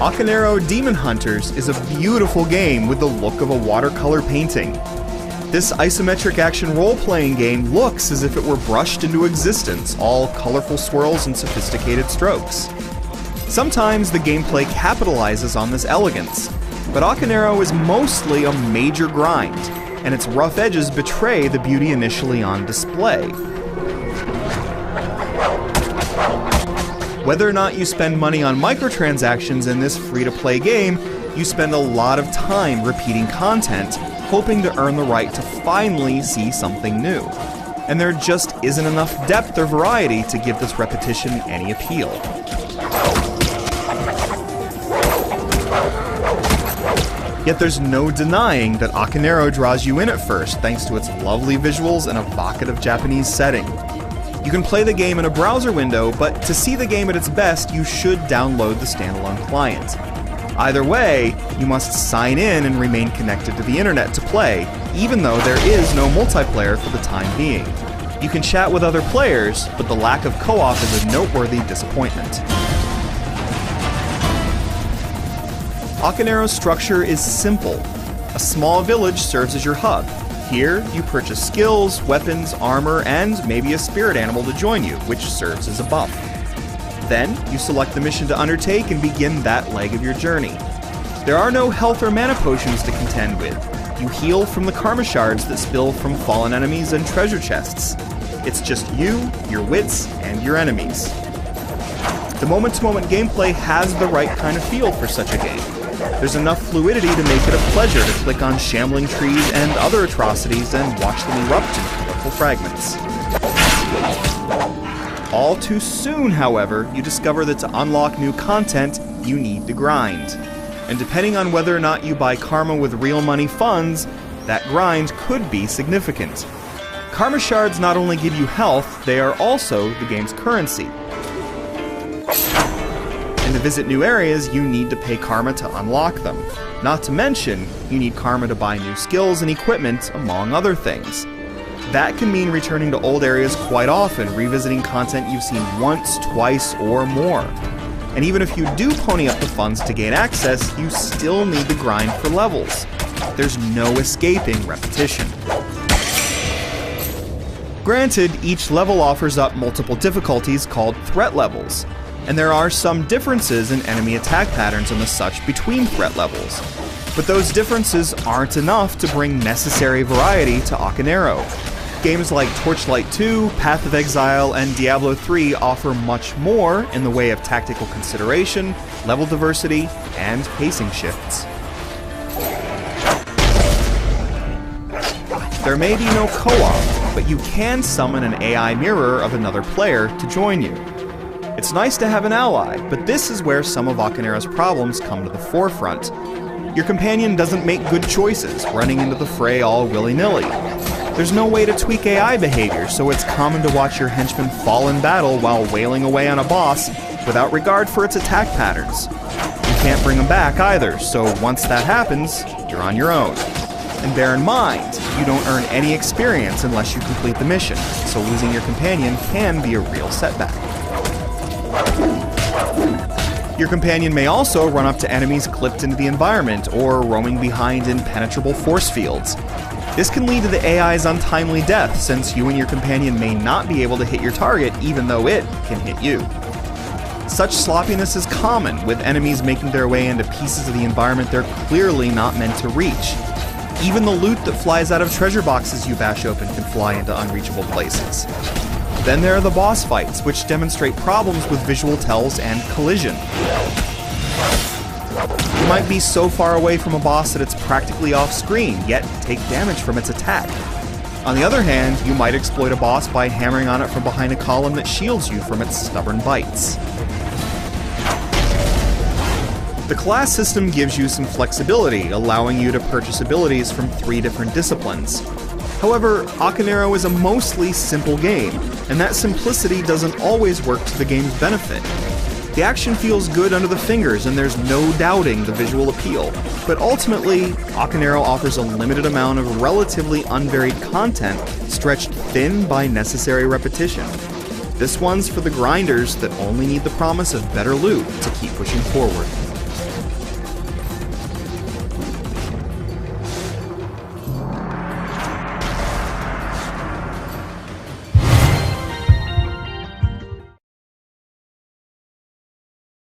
Akaneiro Demon Hunters is a beautiful game with the look of a watercolor painting. This isometric action role-playing game looks as if it were brushed into existence, all colorful swirls and sophisticated strokes. Sometimes the gameplay capitalizes on this elegance, but Akaneiro is mostly a major grind, and its rough edges betray the beauty initially on display. Whether or not you spend money on microtransactions in this free-to-play game, you spend a lot of time repeating content, hoping to earn the right to finally see something new. And there just isn't enough depth or variety to give this repetition any appeal. Yet there's no denying that Akaneiro draws you in at first thanks to its lovely visuals and evocative Japanese setting. You can play the game in a browser window, but to see the game at its best, you should download the standalone client. Either way, you must sign in and remain connected to the internet to play, even though there is no multiplayer for the time being. You can chat with other players, but the lack of co-op is a noteworthy disappointment. Akaneiro's structure is simple. A small village serves as your hub. Here, you purchase skills, weapons, armor, and maybe a spirit animal to join you, which serves as a buff. Then, you select the mission to undertake and begin that leg of your journey. There are no health or mana potions to contend with. You heal from the karma shards that spill from fallen enemies and treasure chests. It's just you, your wits, and your enemies. The moment-to-moment gameplay has the right kind of feel for such a game. There's enough fluidity to make it a pleasure to click on shambling trees and other atrocities and watch them erupt in colorful fragments. All too soon, however, you discover that to unlock new content, you need to grind. And depending on whether or not you buy karma with real money funds, that grind could be significant. Karma shards not only give you health, they are also the game's currency. And to visit new areas, you need to pay karma to unlock them. Not to mention, you need karma to buy new skills and equipment, among other things. That can mean returning to old areas quite often, revisiting content you've seen once, twice, or more. And even if you do pony up the funds to gain access, you still need to grind for levels. There's no escaping repetition. Granted, each level offers up multiple difficulties called threat levels, and there are some differences in enemy attack patterns and the such between threat levels. But those differences aren't enough to bring necessary variety to Akaneiro. Games like Torchlight 2, Path of Exile, and Diablo 3 offer much more in the way of tactical consideration, level diversity, and pacing shifts. There may be no co-op, but you can summon an AI mirror of another player to join you. It's nice to have an ally, but this is where some of Akaneiro's problems come to the forefront. Your companion doesn't make good choices, running into the fray all willy-nilly. There's no way to tweak AI behavior, so it's common to watch your henchman fall in battle while wailing away on a boss without regard for its attack patterns. You can't bring him back either, so once that happens, you're on your own. And bear in mind, you don't earn any experience unless you complete the mission, so losing your companion can be a real setback. Your companion may also run up to enemies clipped into the environment or roaming behind impenetrable force fields. This can lead to the AI's untimely death, since you and your companion may not be able to hit your target even though it can hit you. Such sloppiness is common, with enemies making their way into pieces of the environment they're clearly not meant to reach. Even the loot that flies out of treasure boxes you bash open can fly into unreachable places. Then there are the boss fights, which demonstrate problems with visual tells and collision. You might be so far away from a boss that it's practically off-screen, yet take damage from its attack. On the other hand, you might exploit a boss by hammering on it from behind a column that shields you from its stubborn bites. The class system gives you some flexibility, allowing you to purchase abilities from 3 different disciplines. However, Akaneiro is a mostly simple game, and that simplicity doesn't always work to the game's benefit. The action feels good under the fingers, and there's no doubting the visual appeal, but ultimately, Akaneiro offers a limited amount of relatively unvaried content stretched thin by necessary repetition. This one's for the grinders that only need the promise of better loot to keep pushing forward.